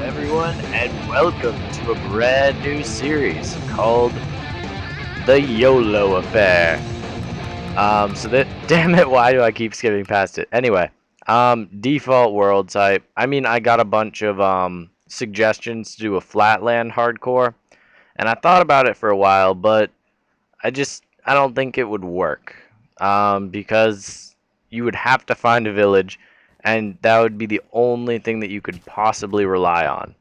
everyone, and welcome to a brand new series called the YOLO Affair. Damn it, why do I keep skipping past it? Anyway, default world type. I got a bunch of suggestions to do a flatland hardcore, and I thought about it for a while, but I don't think it would work. Because you would have to find a village, and that would be the only thing that you could possibly rely on.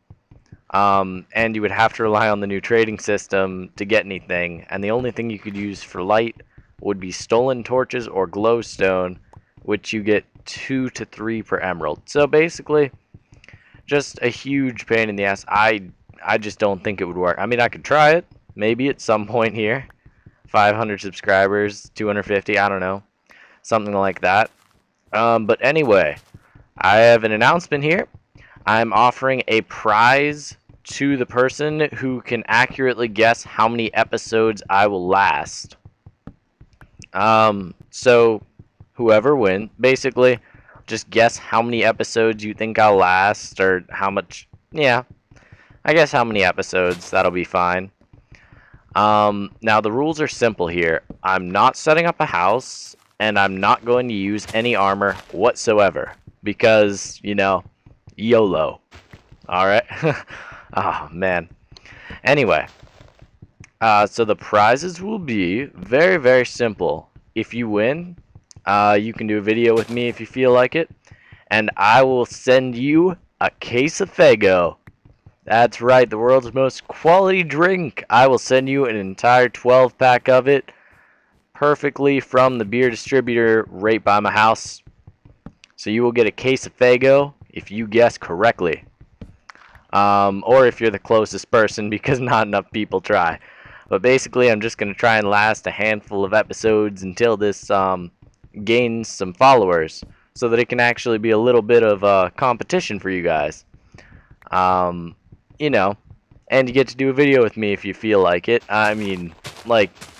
And you would have to rely on the new trading system to get anything, and the only thing you could use for light would be stolen torches or glowstone, which you get 2 to 3 per emerald. So basically, just a huge pain in the ass. I just don't think it would work. I could try it, maybe at some point here. 500 subscribers, 250, I don't know, something like that. But anyway, I have an announcement here. I'm offering a prize to the person who can accurately guess how many episodes I will last. So whoever wins, basically, just guess how many episodes you think I'll last, or how much. Yeah, I guess how many episodes. That'll be fine. Now the rules are simple here. I'm not setting up a house, and I'm not going to use any armor whatsoever because YOLO. All right. Oh man. Anyway, so the prizes will be very, very simple. If you win, you can do a video with me if you feel like it, and I will send you a case of Fago. That's right, the world's most quality drink. I will send you an entire 12-pack of it, perfectly from the beer distributor right by my house. So you will get a case of Fago if you guess correctly. Or if you're the closest person, because not enough people try. But basically, I'm just going to try and last a handful of episodes until this gains some followers, so that it can actually be a little bit of competition for you guys. Um, you know, and you get to do a video with me if you feel like it.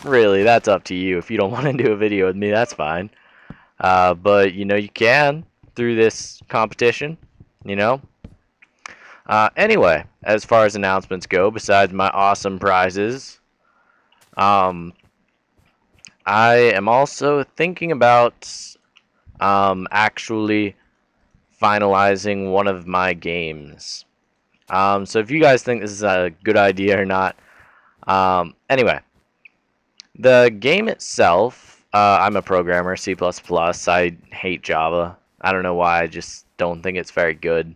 Really, that's up to you. If you don't want to do a video with me, that's fine. But, you can through this competition, you know. Anyway, as far as announcements go, besides my awesome prizes, I am also thinking about actually finalizing one of my games. So if you guys think this is a good idea or not, anyway, the game itself, I'm a programmer, C++. I hate Java. I don't know why, I just don't think it's very good.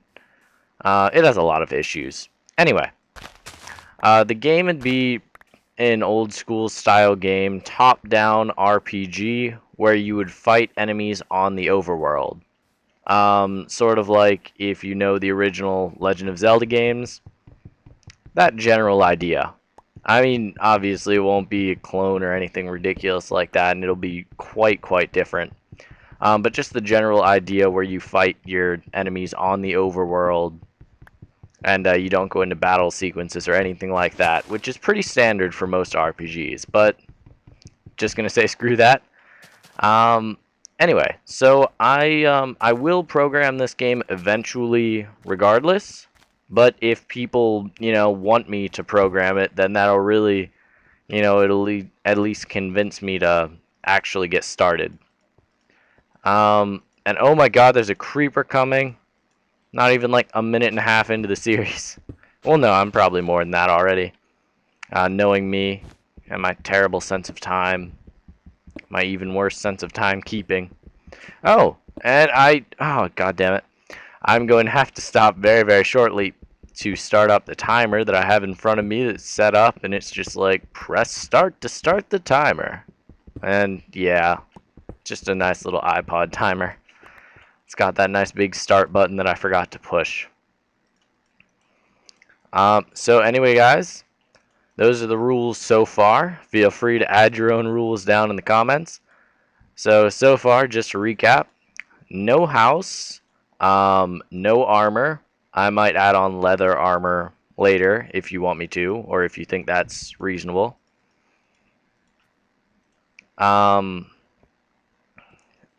It has a lot of issues. Anyway, the game would be an old school style game, top-down RPG, where you would fight enemies on the overworld. Sort of like if you know the original Legend of Zelda games, that general idea. Obviously it won't be a clone or anything ridiculous like that, and it'll be quite different. But just the general idea where you fight your enemies on the overworld, and you don't go into battle sequences or anything like that, which is pretty standard for most RPGs, but just gonna say screw that. Anyway, so I will program this game eventually regardless, but if people, want me to program it, then that'll really, it'll at least convince me to actually get started. And oh my god, there's a creeper coming. Not even like a minute and a half into the series. Well, no, I'm probably more than that already. Knowing me and my terrible sense of time, my even worse sense of timekeeping. Oh, oh, god damn it. I'm going to have to stop very, very shortly to start up the timer that I have in front of me that's set up, and it's just like, press start to start the timer. And yeah, just a nice little iPod timer. It's got that nice big start button that I forgot to push. So anyway, guys, those are the rules so far. Feel free to add your own rules down in the comments. So far, just to recap, no house, no armor. I might add on leather armor later if you want me to, or if you think that's reasonable.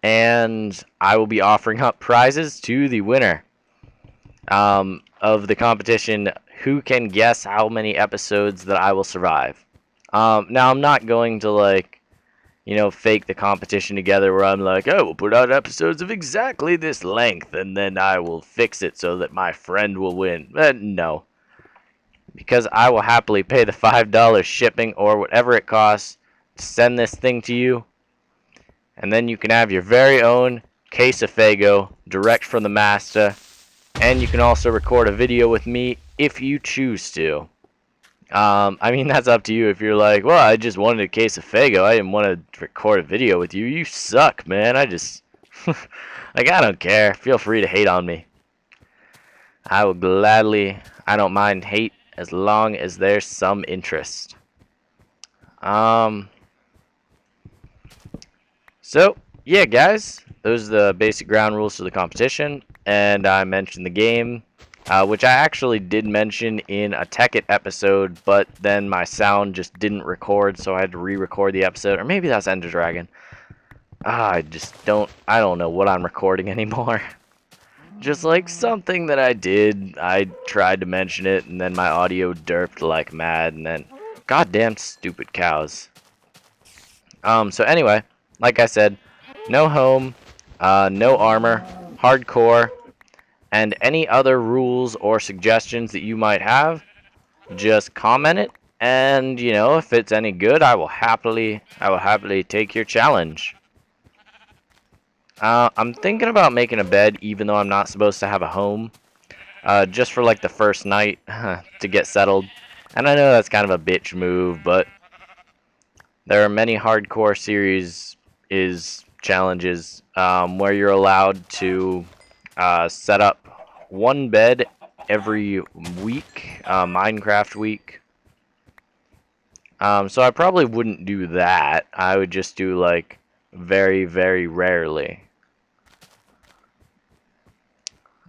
And I will be offering up prizes to the winner. of the competition, who can guess how many episodes that I will survive. Now I'm not going to like, fake the competition together where I'm like, I will put out episodes of exactly this length and then I will fix it so that my friend will win. No, because I will happily pay the $5 shipping or whatever it costs to send this thing to you, and then you can have your very own case of Fago direct from the master, and you can also record a video with me if you choose to. I mean, that's up to you. If you're like, well, I just wanted a case of Fago, I didn't want to record a video with you. You suck, man. I just, like, I don't care. Feel free to hate on me. I will gladly, I don't mind hate as long as there's some interest. Um, so, yeah, guys, those are the basic ground rules for the competition, and I mentioned the game, which I actually did mention in a Tekkit episode, but then my sound just didn't record, so I had to re-record the episode, or maybe that's Ender Dragon. I don't know what I'm recording anymore. Just like something that I did, I tried to mention it, and then my audio derped like mad, and then, goddamn stupid cows. So anyway, like I said, no home, no armor, hardcore, and any other rules or suggestions that you might have, just comment it, and if it's any good, I will happily take your challenge. I'm thinking about making a bed, even though I'm not supposed to have a home, just for like the first night to get settled. And I know that's kind of a bitch move, but there are many hardcore series challenges where you're allowed to set up one bed every week, Minecraft week. So I probably wouldn't do that. I would just do like very, very rarely.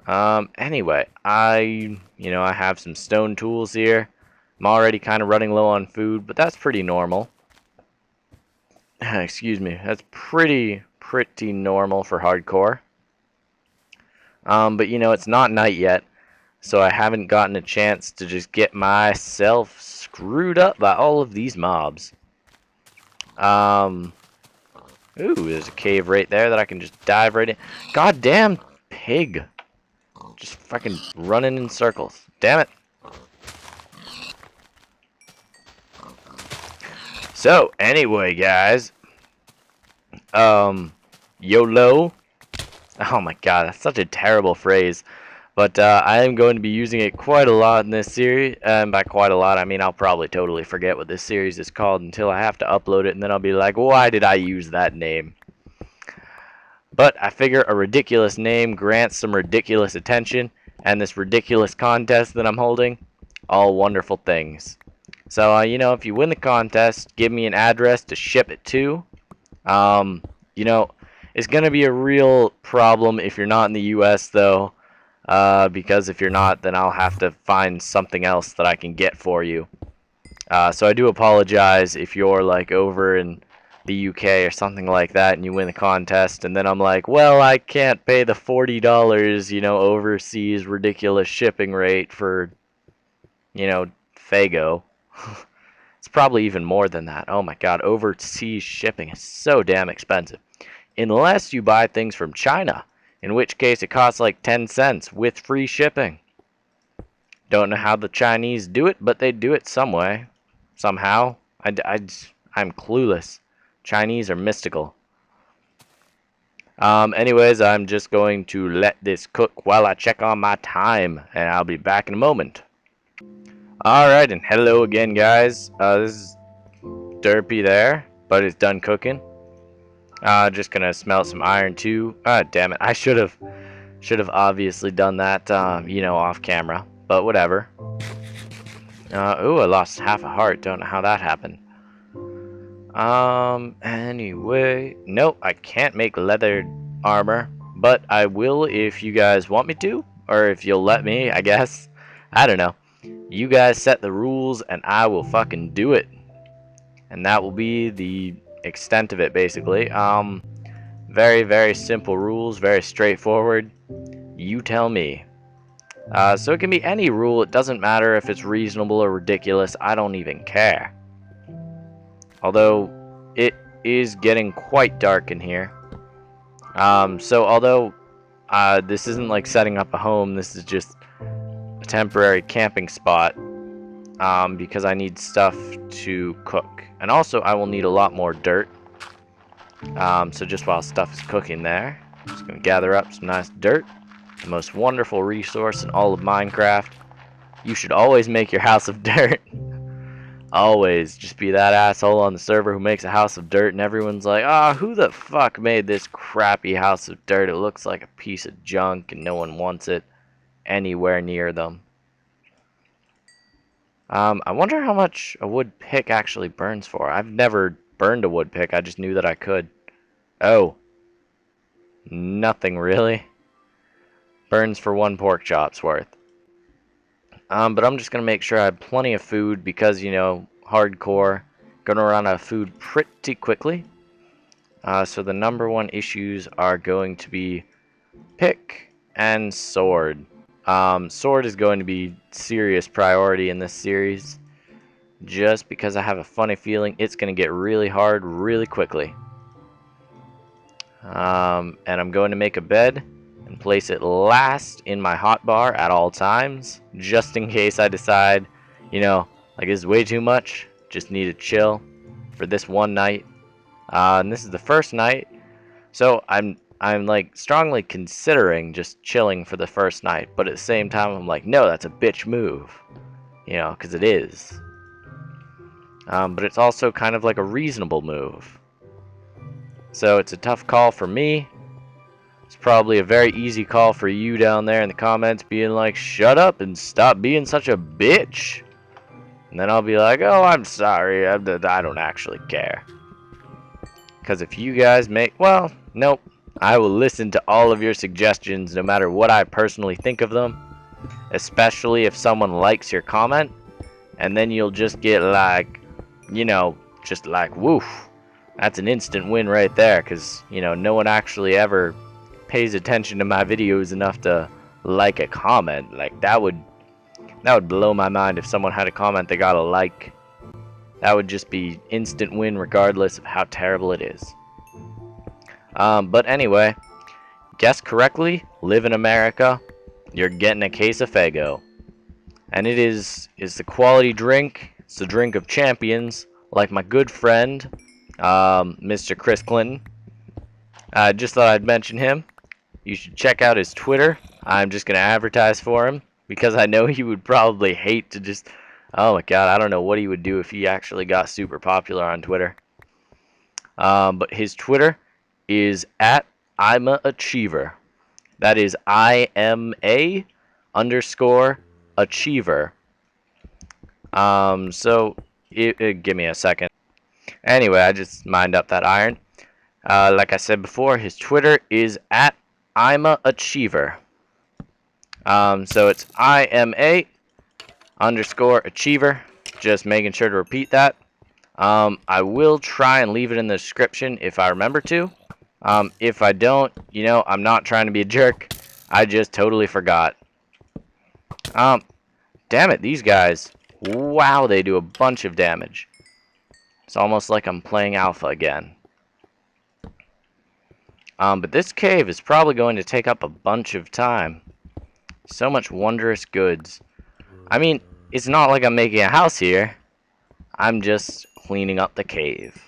Anyway, I have some stone tools here. I'm already kind of running low on food, but that's pretty normal. Excuse me. That's pretty normal for hardcore. But it's not night yet, so I haven't gotten a chance to just get myself screwed up by all of these mobs. Ooh, there's a cave right there that I can just dive right in. Goddamn pig. Just fucking running in circles. Damn it. So, anyway, guys. YOLO. Oh my god, that's such a terrible phrase. But I am going to be using it quite a lot in this series. And by quite a lot, I mean I'll probably totally forget what this series is called until I have to upload it. And then I'll be like, why did I use that name? But I figure a ridiculous name grants some ridiculous attention. And this ridiculous contest that I'm holding, all wonderful things. So, if you win the contest, give me an address to ship it to. Um, it's going to be a real problem if you're not in the US, though. Because if you're not, then I'll have to find something else that I can get for you. So I do apologize if you're like over in the UK or something like that and you win the contest and then I'm like, well, I can't pay the $40, overseas ridiculous shipping rate for, Fago. It's probably even more than that. Oh my god, overseas shipping is so damn expensive. Unless you buy things from China, in which case it costs like 10 cents with free shipping. Don't know how the Chinese do it, but they do it some way. Somehow. I'm clueless. Chinese are mystical. Anyways, I'm just going to let this cook while I check on my time, and I'll be back in a moment. Alright, and hello again, guys. This is derpy there, but it's done cooking. Just gonna smelt some iron too. Damn it! I should have obviously done that, off camera. But whatever. Ooh, I lost half a heart. Don't know how that happened. Anyway, nope, I can't make leather armor, but I will if you guys want me to, or if you'll let me, I guess. I don't know. You guys set the rules, and I will fucking do it. And that will be the extent of it, basically. Very, very simple rules, very straightforward. You tell me. So it can be any rule. It doesn't matter if it's reasonable or ridiculous. I don't even care. Although it is getting quite dark in here. So although this isn't like setting up a home, this is just a temporary camping spot. Because I need stuff to cook. And also I will need a lot more dirt. So just while stuff is cooking there, I'm just going to gather up some nice dirt. The most wonderful resource in all of Minecraft. You should always make your house of dirt. Always. Just be that asshole on the server who makes a house of dirt and everyone's like, ah, who the fuck made this crappy house of dirt? It looks like a piece of junk and no one wants it anywhere near them. I wonder how much a wood pick actually burns for. I've never burned a wood pick. I just knew that I could. Oh. Nothing really. Burns for 1 pork chop's worth. But I'm just going to make sure I have plenty of food because, you know, hardcore. Going to run out of food pretty quickly. So the number 1 issues are going to be pick and sword. Sword is going to be serious priority in this series. Just because I have a funny feeling it's going to get really hard really quickly. And I'm going to make a bed and place it last in my hotbar at all times, just in case I decide, you know, like this is way too much, just need to chill for this one night. And this is the first night, so I'm like strongly considering just chilling for the first night, but at the same time I'm like, no, that's a bitch move, you know, because it is. But it's also kind of like a reasonable move. So it's a tough call for me. It's probably a very easy call for you down there in the comments being like, shut up and stop being such a bitch. And then I'll be like, oh, I'm sorry. I don't actually care. Because if you guys make, well, nope. I will listen to all of your suggestions no matter what I personally think of them. Especially if someone likes your comment. And then you'll just get like, you know, just like, woof. That's an instant win right there. Because, you know, no one actually ever pays attention to my videos enough to like a comment. Like that would blow my mind if someone had a comment they got a like. That would just be instant win regardless of how terrible it is. But anyway, guess correctly, live in America, you're getting a case of Faygo. And it is the quality drink. It's the drink of champions, like my good friend, Mr. Chris Clinton. I just thought I'd mention him. You should check out his Twitter. I'm just going to advertise for him because I know he would probably hate to just... Oh my god, I don't know what he would do if he actually got super popular on Twitter. But his Twitter is at I'mAachiever. That is IMA_achiever. So, give me a second. Anyway, I just mined up that iron. Like I said before, his Twitter is at I'mAachiever. So it's IMA_achiever. Just making sure to repeat that. I will try and leave it in the description if I remember to. If I don't, you know, I'm not trying to be a jerk. I just totally forgot. Damn it, these guys. Wow, they do a bunch of damage. It's almost like I'm playing alpha again. But this cave is probably going to take up a bunch of time. So much wondrous goods. I mean, it's not like I'm making a house here. I'm just cleaning up the cave.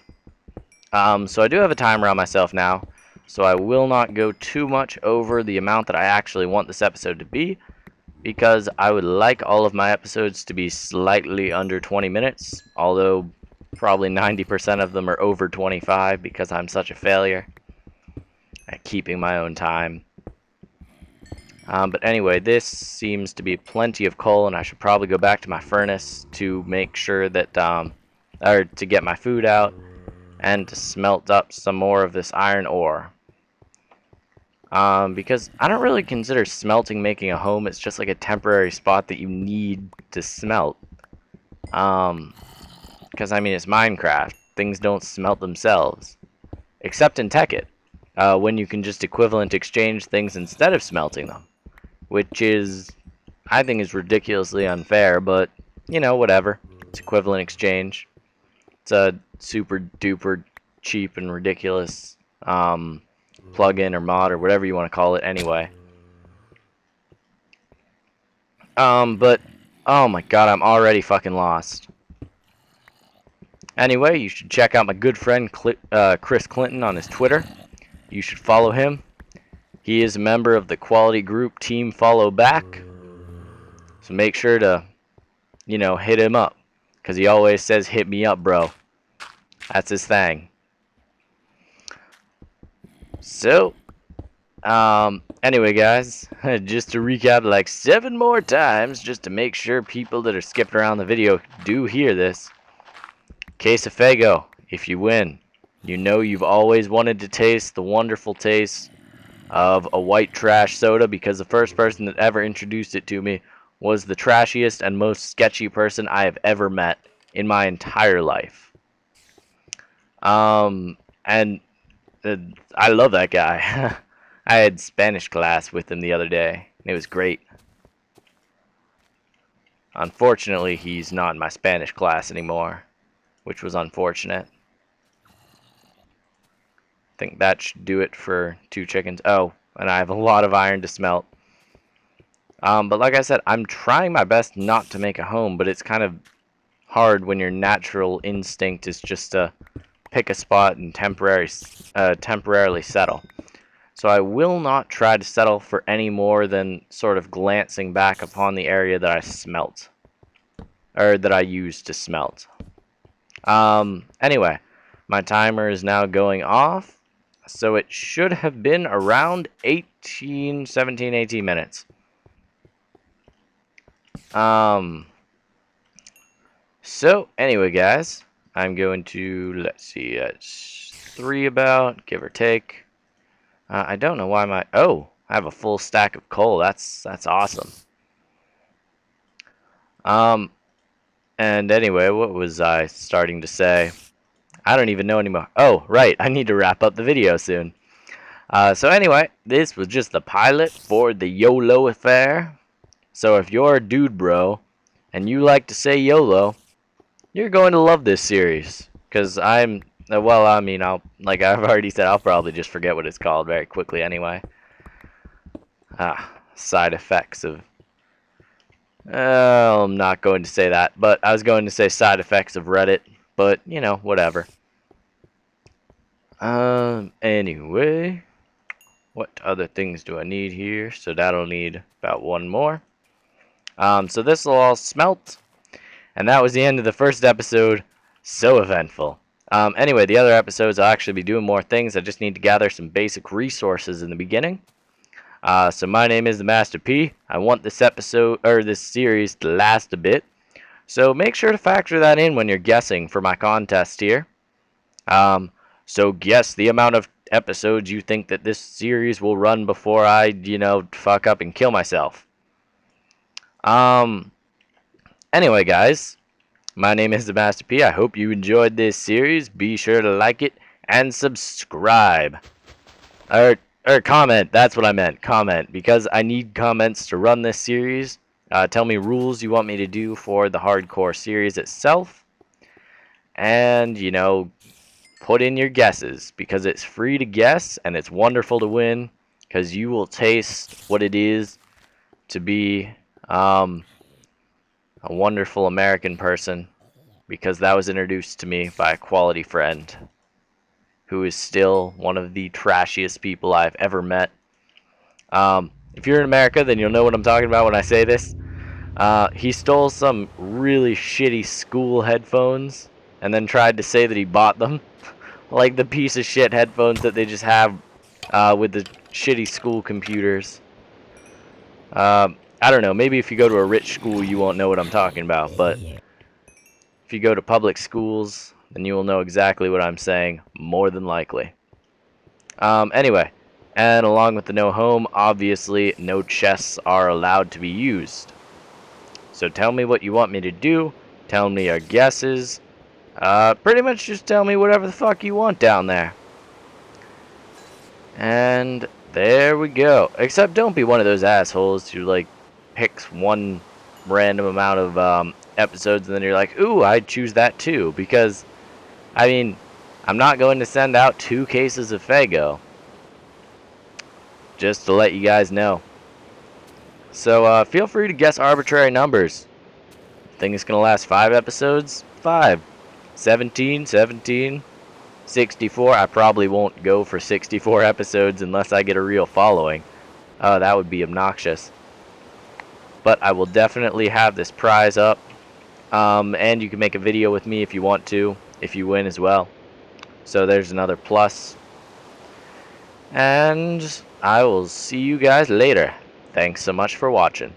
So I do have a timer on myself now. So I will not go too much over the amount that I actually want this episode to be. Because I would like all of my episodes to be slightly under 20 minutes. Although probably 90% of them are over 25 because I'm such a failure at keeping my own time. But anyway, this seems to be plenty of coal, and I should probably go back to my furnace to make sure that, or to get my food out, and to smelt up some more of this iron ore. Because I don't really consider smelting making a home. It's just like a temporary spot that you need to smelt. Because, I mean, it's Minecraft. Things don't smelt themselves. Except in Tekkit, when you can just equivalent exchange things instead of smelting them. Which is I think is ridiculously unfair, but, you know, whatever. It's equivalent exchange. It's a super duper cheap and ridiculous plugin or mod or whatever you want to call it anyway. But, oh my god, I'm already fucking lost. Anyway, you should check out my good friend Chris Clinton on his Twitter. You should follow him. He is a member of the quality group Team Follow Back. So make sure to, you know, hit him up. Because he always says, hit me up, bro. That's his thing. So, anyway, guys, just to recap like 7 more times, just to make sure people that are skipping around the video do hear this. Case of Fago, if you win, you know you've always wanted to taste the wonderful taste of a white trash soda, because the first person that ever introduced it to me was the trashiest and most sketchy person I have ever met in my entire life. And I love that guy. I had Spanish class with him the other day. It was great. Unfortunately, he's not in my Spanish class anymore, which was unfortunate. I think that should do it for 2 chickens. Oh, and I have a lot of iron to smelt. But like I said, I'm trying my best not to make a home, but it's kind of hard when your natural instinct is just to pick a spot and temporarily settle. So I will not try to settle for any more than sort of glancing back upon the area that I smelt, or that I used to smelt. Anyway, my timer is now going off, so it should have been around 17, 18 minutes. So anyway, guys, I'm going to, let's see, it's 3 about, give or take. I don't know why I have a full stack of coal. That's awesome. And anyway, what was I starting to say? I don't even know anymore. Oh, right, I need to wrap up the video soon. So anyway, this was just the pilot for the YOLO affair. So if you're a dude bro, and you like to say YOLO, you're going to love this series. Because well, I mean, like I've already said, I'll probably just forget what it's called very quickly anyway. Side effects of... I'm not going to say that, but I was going to say side effects of Reddit, but, you know, whatever. Anyway, what other things do I need here? So that'll need about 1 more. So this will all smelt, and that was the end of the first episode. So eventful. Anyway, the other episodes I'll actually be doing more things. I just need to gather some basic resources in the beginning. So my name is theMastaaP. I want this episode, or this series, to last a bit. So make sure to factor that in when you're guessing for my contest here. So guess the amount of episodes you think that this series will run before I, you know, fuck up and kill myself. Anyway, guys, my name is theMastaaP. I hope you enjoyed this series. Be sure to like it and subscribe. Or comment. That's what I meant. Comment, because I need comments to run this series. Tell me rules you want me to do for the hardcore series itself. And, you know, put in your guesses, because it's free to guess and it's wonderful to win, because you will taste what it is to be a wonderful American person, because that was introduced to me by a quality friend who is still one of the trashiest people I've ever met. If you're in America, then you'll know what I'm talking about when I say this. He stole some really shitty school headphones and then tried to say that he bought them. Like the piece of shit headphones that they just have with the shitty school computers. I don't know, maybe if you go to a rich school you won't know what I'm talking about, but if you go to public schools, then you will know exactly what I'm saying, more than likely. Anyway, and along with the no home, obviously no chests are allowed to be used. So tell me what you want me to do, tell me your guesses, pretty much just tell me whatever the fuck you want down there. And there we go. Except don't be one of those assholes who, like, picks one random amount of episodes, and then you're like, ooh, I'd choose that too. Because, I mean, I'm not going to send out 2 cases of Faygo. Just to let you guys know. So feel free to guess arbitrary numbers. Think it's going to last 5 episodes? 5. 17, 17, 64. I probably won't go for 64 episodes unless I get a real following. Oh, that would be obnoxious. But I will definitely have this prize up. And you can make a video with me if you want to, if you win as well. So there's another plus. And I will see you guys later. Thanks so much for watching.